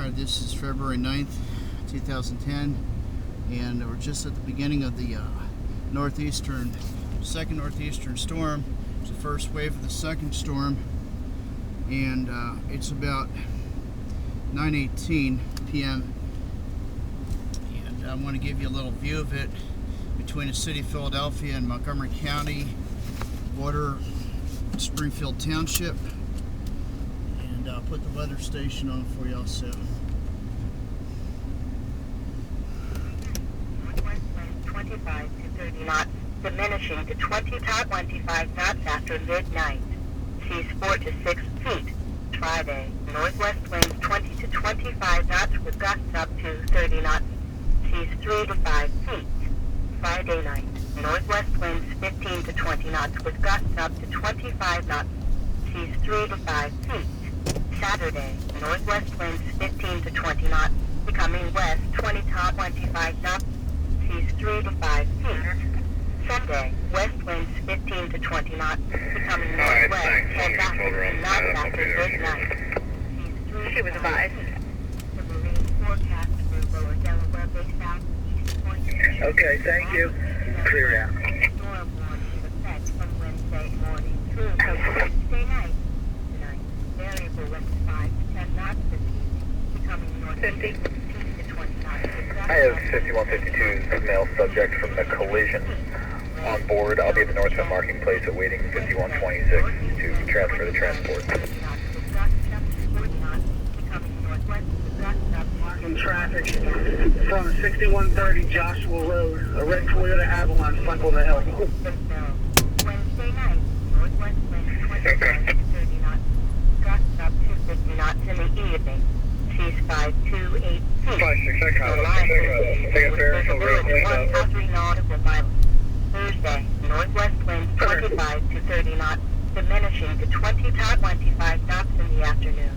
Alright, this is February 9th, 2010, and we're just at the beginning of the second northeastern storm. It's the first wave of the second storm, and it's about 9:18 p.m. and I want to give you a little view of it between the city of Philadelphia and Montgomery County, border Springfield Township, and I'll put the weather station on for you also. Northwest winds 25 to 30 knots, diminishing to 25 knots after midnight. Seas 4 to 6 feet. Friday, northwest winds 20 to 25 knots with gusts up to 30 knots. Seas 3 to 5 feet. Friday night, northwest winds 15 to 20 knots with gusts up to 25 knots. Seas 3 to 5 feet. Saturday, northwest winds 15 to 20 knots, becoming west 20 to 25 knots. Seas 3 to 5 feet. Sunday, west winds 15 to 20 knots, becoming northwest 10 knots after midnight. She was advised. The marine forecast for lower Delaware Bay southeast point. Okay, thank you. Clear out. Storm warning in effect from Wednesday morning through Wednesday night. Tonight, variable winds 5 to 10 knots this evening, becoming northeast 15 to 20 knots. I have 5152's male subject from the collision on board. I'll be at the northbound marking place awaiting 5126 to transfer the transport. In traffic from 6130 Joshua Road, a red Toyota Avalon sunk on the hill. Wednesday night, northwest winds 25 to 30 knots, gusts up to 50 knots in the evening. Seas 5 to 8 feet. 56, The line with visibility 1 to 3 nautical miles. Thursday, northwest winds 25 to 30 knots, diminishing to 20 to 25 knots in the afternoon.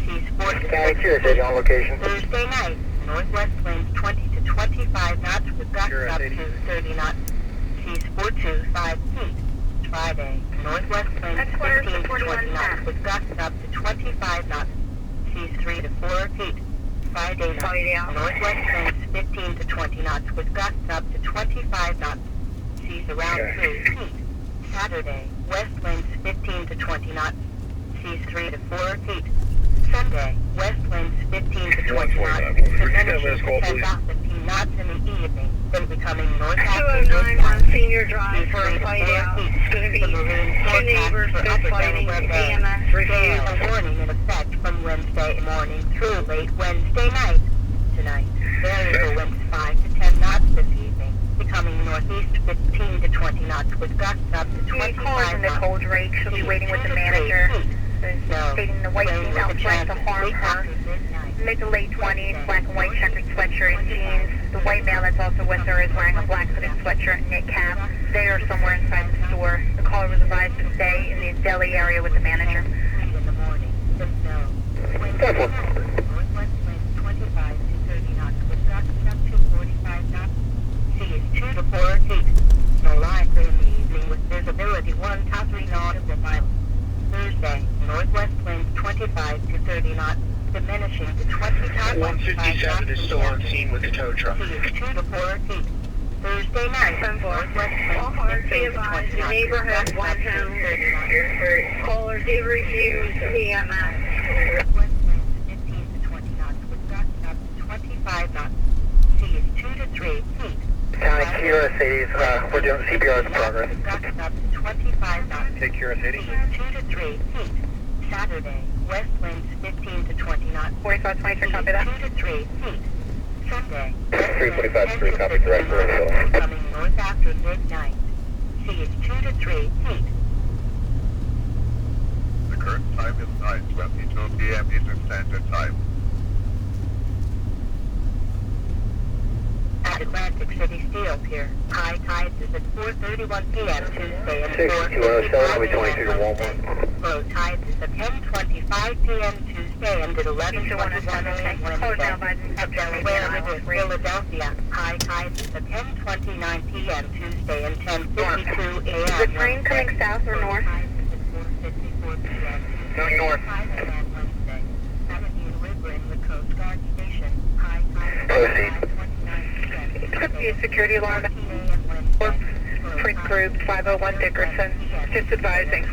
Seas 4 to 6 feet. On location. Thursday night, northwest winds 20 to 25 knots with gusts up to 30 knots. Seas 4 to 5 feet. Friday, northwest winds 15 to 20 knots with gusts up to 25 knots. Seas 3 to 4 feet. Friday night, northwest winds 15 to 20 knots with gusts up to 25 knots. Seas around 3 feet. Saturday, west winds 15 to 20 knots. Seas 3 to 4 feet. Sunday, west winds 15 to 20 knots, diminishing to 10 to 15 knots in the evening, then becoming north after 209 midnight. on Senior Drive for Seas 3 a to fight 4 out. feet. It's going to be The marine two forecast neighbors for fist upper fighting. Delaware Bay. EMS refused. Gale warning in effect from Wednesday morning through late Wednesday night. Tonight, variable winds 5 to 10 knots this evening, becoming northeast 15 to 20 knots with gusts up to 25 knots. in the cold rake. She'll be waiting with the manager. Stating the white team out trying to harm her. Mid to late 20s, black and white checkered sweatshirt and jeans. The white male that's also with her is wearing a black hooded sweatshirt and knit cap. They are somewhere inside the store. The caller was advised to stay in the deli area with the manager. In the morning, the snow. Northwest winds 25 to 30 knots with gusts up to 45 knots. Seas 2 to 4 feet. Snow likely in the evening with visibility 1 to 3 nautical miles. Thursday, northwest winds 25 to 30 knots, diminishing to 20 to 25 knots. 157 is still on scene with the tow truck. Seas 2 to 4 feet. Thursday night, northwest winds 15 to 20 knots. The neighborhood went home. Caller did refuse EMS. Northwest winds 15 to 20 knots with gusts up to 25 knots. Seas 2 to 3 feet. County Kira cities, we're doing CPR in progress. Gusts up to 25 knots. Take Kira City. Seas 2 to 3 feet. Saturday, west winds 15 to 20 knots. 4523, copy that. 2 to 3 feet. Sunday, 345-3, copy direct for the coming north after midnight. Seas 2 to 3 feet. The current time is 9:22 p.m. Eastern Standard Time. At Atlantic City Steel Pier, high tide is at 4:31 p.m. Tuesday and 4:55 p.m. Low tide is at 10:25 p.m. Tuesday and at 11:21 a.m. Wednesday. At Delaware River, Philadelphia, high tide is at 10:29 p.m. Tuesday and 10:52 a.m. Is the train coming south or north? Going north. Wednesday. At Indian River in the Coast Guard. a security alarm. Print Group 501 Dickerson. Just advising.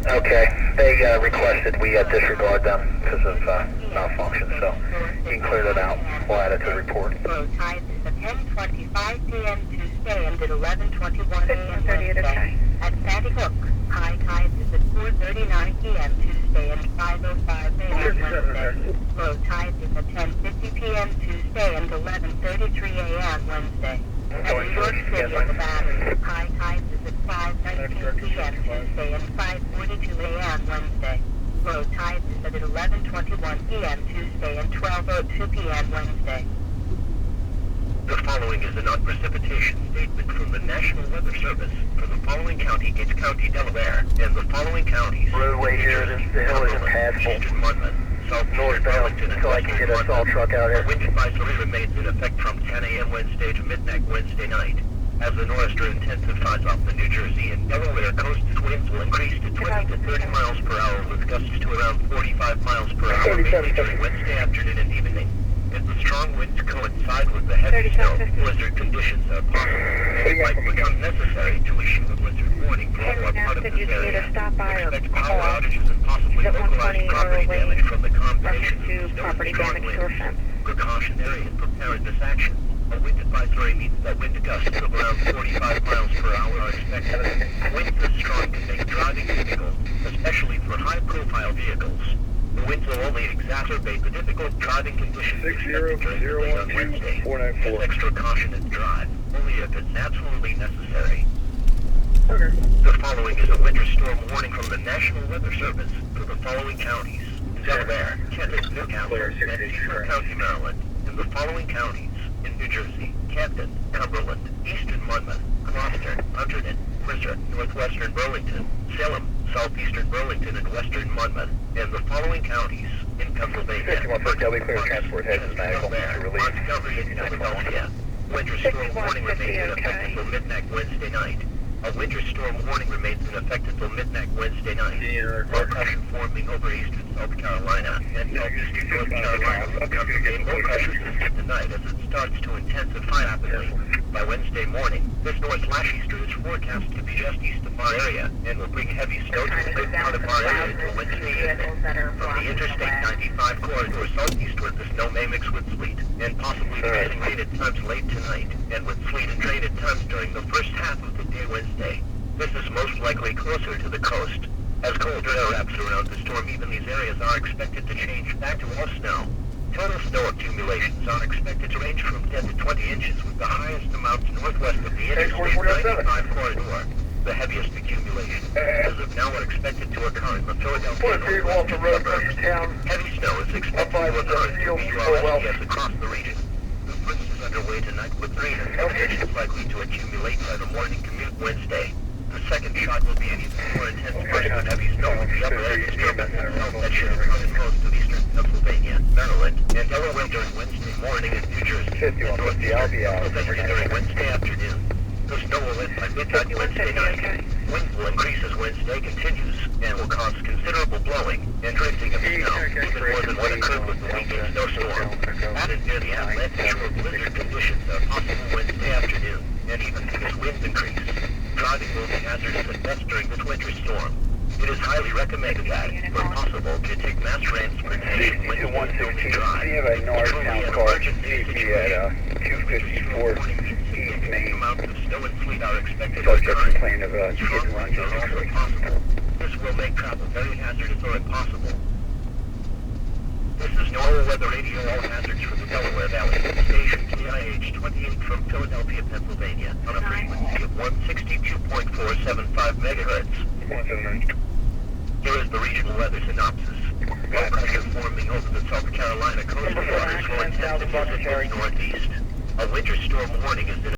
Okay, they requested we disregard them because of malfunction, so you can clear that out. We'll add it to the report. Low tide is at 10:25 p.m. Tuesday and at 11:21 a.m. 15:30 at a Wednesday. time. At Sandy Hook, high tide is at 4:39 p.m. Tuesday and 5:05 a.m. Wednesday. Low tide is at 10:50 p.m. Tuesday and 11:33 a.m. Wednesday. At New York City on the Battery, high tide is at 5:19 p.m. Tuesday and 5:42 a.m. Wednesday. Low tide is at 11:21 p.m. Tuesday and 12:02 p.m. Wednesday. The following is a non-precipitation statement from the National Weather Service for the following county, Gates County, Delaware, and the following counties. Roadway here, the hill is impassable. Eastern Monmouth, southeastern Northbound, Burlington, and until I can get a western salt Monmouth. truck out A here. wind advisory remains in effect from 10 a.m. Wednesday to midnight Wednesday night. As the nor'easter intensifies off the New Jersey and Delaware coast, winds will increase to 20 to 30 miles per hour with gusts to around 45 miles per hour mainly during Wednesday afternoon and evening. If the strong winds coincide with the heavy snow, blizzard conditions are possible, and it might become necessary to issue a blizzard warning for all or part of Said this you need area. to stop by or Expect power call. outages and possibly Is it localized 120 or property away? damage from the combination Reference to of snow property and strong damage to a winds. fence. Precautionary and preparedness actions. A wind advisory means that wind gusts of around 45 miles per hour are expected. Winds this strong can make driving difficult, especially for high-profile vehicles. The winds will only exacerbate the difficult driving conditions expected during the day on Wednesday. Use extra caution in drive, only if it's absolutely necessary. The following is a winter storm warning from the National Weather Service for the following counties: Delaware, Kent, Newcastle, and Cecil County, Maryland, and the following counties: in New Jersey, Camden, Cumberland, Eastern Monmouth, Gloucester, Hunterdon, Worcester, Northwestern Burlington, Salem, Southeastern Burlington, and Western Monmouth, and the following counties: in Pennsylvania, 51 foot Delaware clear transport heads is medical to release. Montgomery, and Philadelphia. Winter storm warning remains in effect until midnight Wednesday night. A winter storm warning remains in effect until midnight Wednesday night. Low pressure forming over eastern South Carolina and southeastern North Carolina will become the main low pressure system tonight as it starts to intensify rapidly. By Wednesday morning, this north/easter is forecast to be just east of our area and will bring heavy snow to the good part of our area until Wednesday evening. From the Interstate 95 corridor southeastward, the snow may mix with sleet and possibly trailing rain at times late tonight, and with sleet and rain at times during the first half of the day Wednesday. This is most likely closer to the coast. As colder air wraps around the storm, even these areas are expected to change back to all snow. Total snow accumulations are expected to range from 10 to 20 inches, with the highest amounts northwest of the Interstate 95 corridor. The heaviest accumulations, as of now, are expected to occur in the Philadelphia northwestern suburbs. Heavy snow is expected to occur in the areas across the region. The first is underway tonight with rain and conditions likely to accumulate by the morning commute Wednesday. The second shot will be an even more intense burst of heavy snow with the upper air disturbance that should occur in most of eastern Pennsylvania, Maryland, and Delaware during Wednesday morning in New Jersey, and northeastern Pennsylvania during Wednesday afternoon. The snow will end by midnight Wednesday night. Winds will increase as Wednesday continues and will cause considerable blowing and drifting of snow, even more than what occurred with the weekend snowstorm. At and near the Atlantic shore, blizzard conditions are possible Wednesday afternoon, and even as winds increase. Driving will be hazardous at best during this winter storm. It is highly recommended that, where possible, to take mass transportation when you want to drive. We have a northbound car, CP at 254 East Main. Amounts of snow and sleet are expected to Suspect occur. complained of hit Strong and run winds are also just possible. This will make travel very hazardous or impossible. This is NOAA Weather Radio, all hazards for the Delaware Valley. Station KIH 28 from Philadelphia, Pennsylvania, on a frequency of 162.475 megahertz. Here is the regional weather synopsis. Low pressure forming over the South Carolina coast waters will intensify to the northeast. A winter storm warning is in